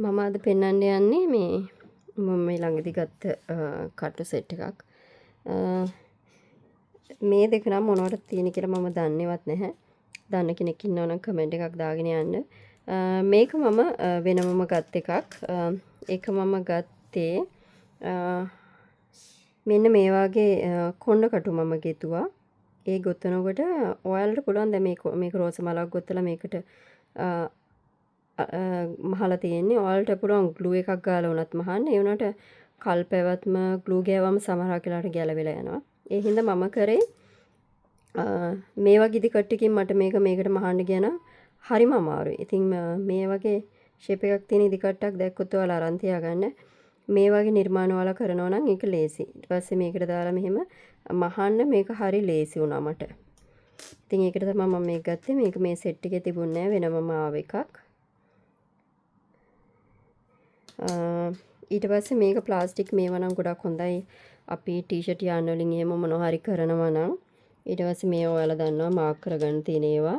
මම අද පෙන්වන්න යන්නේ මම මේ ළඟදී ගත්ත කටු සෙට් එකක්. මේ දෙක නම් මොනවටද තියෙන්නේ කියලා මම දන්නේවත් නැහැ. දන්න කෙනෙක් ඉන්නවා නම් කමෙන්ට් එකක් දාගෙන යන්න. මේක මම වෙනමම ගත් එකක්. ඒක මම ගත්තේ මෙන්න මේ වගේ කොණ්ඩ කටු මම ගෙතුවා. ඒ ගොතනකොට ඔයාලට පුළුවන් දැන් මේක රෝස මලක් ගොතලා මේකට මහලා තියෙන්නේ. ඔයාලට පුළුවන් ග්ලූ එකක් ගාලා උනත් මහන්න. ඒ වුණාට කල් පැවැත්ම ග්ලූ ගෑවම සමහර වෙලාවට ගැලවිලා යනවා. ඒ හින්දා මම කරේ මේ වගේ ඉදි කට්ටකින් මට මේකට මහන්න ගියා නම් හරිම අමාරුයි. ඉතින් මේ වගේ ෂේප් එකක් තියෙන ඉදි කට්ටක් දැක්කොත් ඔයාලා අරන් තියාගන්න. මේ වගේ නිර්මාණ ඔයාලා කරනවා නම් ඒක ලේසි. ඊට පස්සේ මේකට දාලා මෙහෙම මහන්න මේක හරි ලේසි වුණා මට. ඉතින් ඒකට තමයි මම මේක ගත්තේ. මේක මේ සෙට් එකේ තිබුණේ නැහැ වෙනමම ආව එකක්. ඊට පස්සේ මේක ප්ලාස්ටික් මේවා නම් ගොඩක් හොඳයි. අපි ටී-ෂර්ට් යාන් වලින් එහෙම මොනවා හරි කරනවා නම් ඊට පස්සේ මේ ඔයාලා දන්නවා මාක් කරගන්න තියෙන ඒවා.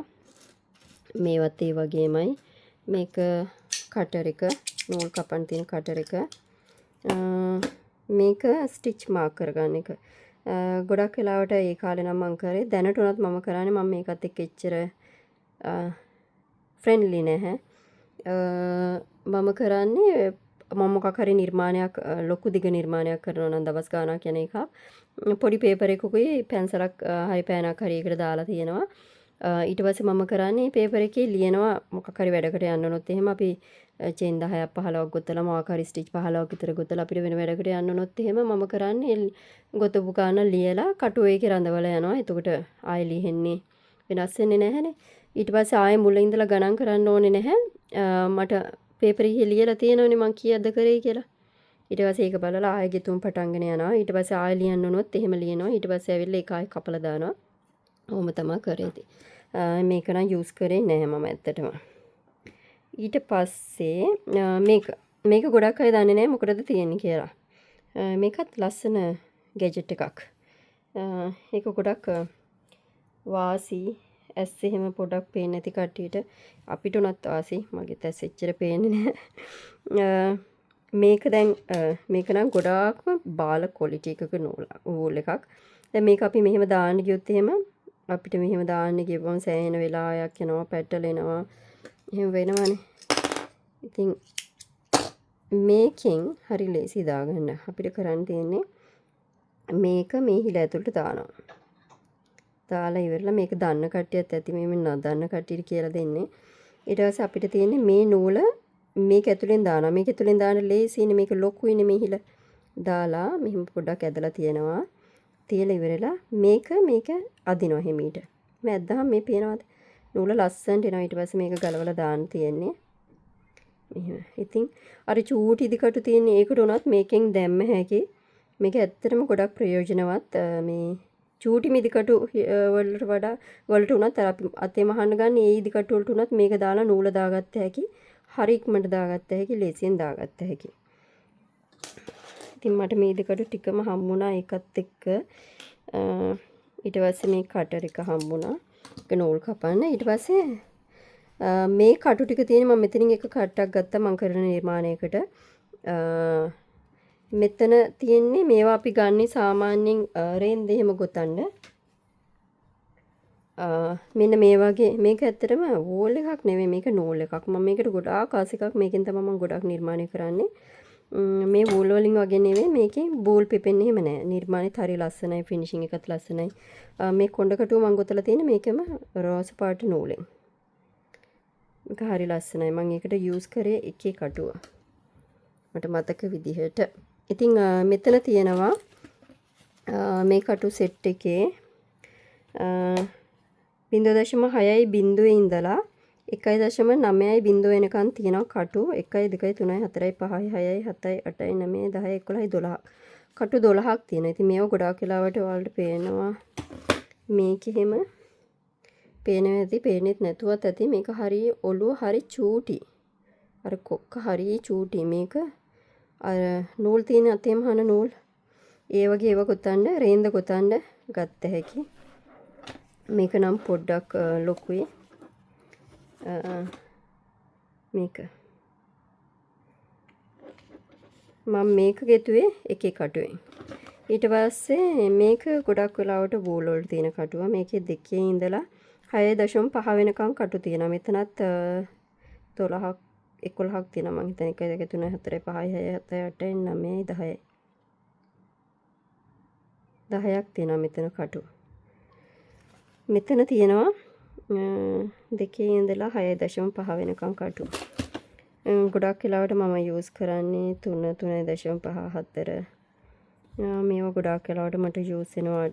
මේවත් ඒ වගේමයි. මේක කටර් එක, නූල් කපන්න තියෙන කටර් එක. මේක ස්ටිච් මාක් කරගන්න එක. ගොඩක් වෙලාවට ඒ කාලේ නම් මම කරේ. දැනට උනත් මම කරන්නේ මම මේකත් එක්ක එච්චර ෆ්‍රෙන්ඩ්ලි නැහැ. මම කරන්නේ මම මොකක් හරි නිර්මාණයක් ලොකු දිග නිර්මාණයක් කරනවා නම් දවස් ගාණක් යන එකක් පොඩි පේපර් එකකුයි පැන්සලක් හරි පෑනක් හරි එකට දාලා තියෙනවා. ඊට පස්සේ මම කරන්නේ පේපර් එකේ ලියනවා මොකක් හරි වැඩකට යන්න උනොත් එහෙම අපි චේන් 10ක් 15ක් ගොතලා මොකක් හරි ස්ටිච් 15ක් විතර ගොතලා අපිට වෙන වැඩකට යන්න උනොත් එහෙම මම කරන්නේ ගොතපු ගාන ලියලා කටුව එකේ රඳවලා යනවා. එතකොට ආයෙ ලියෙන්නේ වෙනස් වෙන්නේ නැහැනේ. ඊට පස්සේ ආයෙ මුල ඉඳලා ගණන් කරන්න ඕනේ නැහැ. මට පේපර් එකේ ලියලා තියෙනවනේ මං කීයක්ද කරේ කියලා. ඊට පස්සේ ඒක බලලා ආයෙ ගෙතුම් පටන්ගෙන යනවා. ඊට පස්සේ ආයෙ ලියන්න උනොත් එහෙම ලියනවා. ඊට පස්සේ ඇවිල්ලා ඒක ආයෙ කපලා දානවා. ඔහොම තමයි කරේ ඉතින්. මේක නම් යූස් කරේ නැහැ මම ඇත්තටම. ඊට පස්සේ මේක ගොඩක් අය දන්නේ නැහැ මොකටද තියෙන්නේ කියලා. මේකත් ලස්සන ගැජට් එකක්. ඒක ගොඩක් වාසි ඇස් එහෙම පොඩක් පේන්නේ නැති කට්ටියට අපිට උනත් වාසි. මගෙත් ඇස් එච්චර පේන්නේ නැහැ. මේක දැන් මේක නම් ගොඩාක්ම බාල ක්වොලිටි එකක නූල් එකක්. දැන් මේක අපි මෙහෙම දාන්න ගියොත් එහෙම අපිට මෙහෙම දාන්න ගියපුවම සෑහෙන වෙලාවක් යනවා පැටලෙනවා. එහෙම වෙනවනේ. ඉතින් මේකෙන් හරි ලේසි දාගන්න. අපිට කරන්න තියෙන්නේ මේක මේ හිල ඇතුළට දානවා. දාලා ඉවරලා මේක දන්න කට්ටියත් ඇති මේ දන්න කට්ටියට කියලා දෙන්නේ. ඊට පස්සේ අපිට තියෙන්නේ මේ නූල මේක ඇතුලෙන් දානවා. මේක ඇතුලෙන් දාන්න ලේසියිනේ මේක ලොකුයිනේ මේ හිල. දාලා මෙහෙම පොඩ්ඩක් ඇදලා තියනවා. තියලා ඉවරලා මේක අදිනවා හිමීට. මේ ඇද්දාම මේ පේනවාද? නූල ලස්සනට එනවා. ඊට පස්සේ මේක ගලවලා දාන්න තියෙන්නේ. මෙහෙම. ඉතින් අර චූටි ඉදිකටු තියෙන ඒකට උනත් මේකෙන් දැම්ම හැකි. මේක ඇත්තටම ගොඩක් ප්‍රයෝජනවත්. මේ චූටි මිදිකටු වලට වඩා වලට උනත් අපි අතේ මහන්න ගන්න ඒ ඉදිකටු වලට උනත් මේක දාලා නූල දාගත්ත හැකි. හරි ඉක්මනට දාගත්ත හැකි. ලේසියෙන් දාගත්ත හැකි. ඉතින් මට මේ ඉදිකටු ටිකම හම්බුණා ඒකත් එක්ක. ඊට පස්සේ මේ කටර් එක හම්බුණා. ඒක නූල් කපන්න. ඊට පස්සේ මේ කටු ටික තියෙන මම මෙතනින් එක කට්ටක් ගත්තා මම කරන නිර්මාණයකට. මෙතන තියෙන්නේ මේවා අපි ගන්නේ සාමාන්‍යයෙන් රේන්ද එහෙම ගොතන්න. මෙන්න මේ වගේ මේක ඇත්තටම වෝල් එකක් නෙවෙයි මේක නූල් එකක්. මම මේකට ගොඩාක් ආස එකක් මේකෙන් තමයි මම ගොඩක් නිර්මාණය කරන්නේ. මේ වූල් වලින් වගේ නෙවෙයි මේකේ බෝල් පෙපෙන්නේ එහෙම නෑ. නිර්මාණෙත් හරිය ලස්සනයි ෆිනිෂින් එකත් ලස්සනයි. මේ කොණ්ඩ කටුව මම ගොතලා තියෙන්නේ මේකෙම රෝස පාට නූලෙන්. මේක හරි ලස්සනයි. මම ඒකට යූස් කරේ එකේ කටුව. මට මතක විදිහට. ඉතින් මෙතන තියෙනවා මේ කටු සෙට් එකේ 0.6යි බිඳුවේ ඉඳලා 1.9යි වෙනකන් තියෙනවා කටු 1 2 3 4 5 6 7 8 9 10 11 12 කටු 12ක් තියෙනවා. ඉතින් මේව ගොඩාක් වෙලාවට ඔයාලට පේනවා මේක එහෙම පේනවා ඇති පේනෙත් නැතුවත් ඇති මේක හරිය ඔළුව හරි චූටි. අර කොක්ක හරිය චූටි මේක අර නූල් තියෙන අතේම හන නූල් ඒ වගේ ඒව ගොතන්න රේන්ද ගොතන්න ගත්ත හැකි. මේක නම් පොඩ්ඩක් ලොකුයි. මේක මම මේක ගෙතුවේ එකේ කටුවෙන්. ඊට පස්සේ මේක ගොඩක් වෙලාවට වූල් වල තියෙන කටුව. මේකේ දෙකේ ඉඳලා 6.5 වෙනකම් කටු තියෙනවා. මෙතනත් 12ක් 11ක් තියෙනවා. මම හිතන්නේ 1 2 3 4 5 6 7 8 9 10යි. 10ක් තියෙනවා මෙතන කටු. මෙතන තියෙනවා දෙකේ ඉඳලා 6.5 වෙනකම් කටු. ගොඩක් වෙලාවට මම යූස් කරන්නේ 3 3.5 4. මේවා ගොඩක් වෙලාවට මට යූස් වෙනවා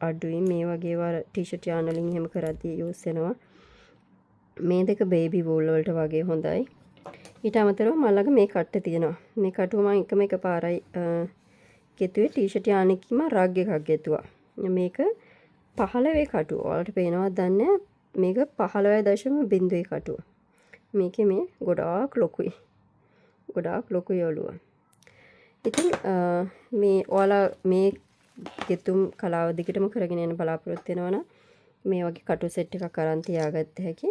අඩුයි. මේ වගේ වා ටී-ෂර්ට් යාන් වලින් එහෙම කරද්දී යූස් වෙනවා. මේ දෙක බේබි වූල් වලට වගේ හොඳයි. ඊට අමතරව මම ළඟ මේ කට්ට තියෙනවා. මේ කටුව මම එකම එක පාරයි ගෙතුවේ ටී-ෂර්ට් යාන් එකකින්ම රග් එකක් ගෙතුවා. මේක 15 කටුව. ඔයාලට පේනවද දන්නේ මේක 15.0 කටුව. මේකේ මේ ගොඩාක් ලොකුයි. ගොඩාක් ලොකුයි ඔළුව. ඉතින් මේ ඔයාලා මේ ගෙතුම් කලාව දිගටම කරගෙන යන බලාපොරොත්තු වෙනවා නම් මේ වගේ කටු සෙට් එකක් අරන් තියාගත්ත හැකි.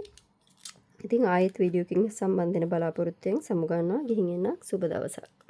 ඉතින් ආයෙත් වීඩියෝ එකකින් සම්බන්ධ වෙන බලාපොරොත්තුෙන් සමු ගන්නවා. ගිහින් එන්න සුබ දවසක්.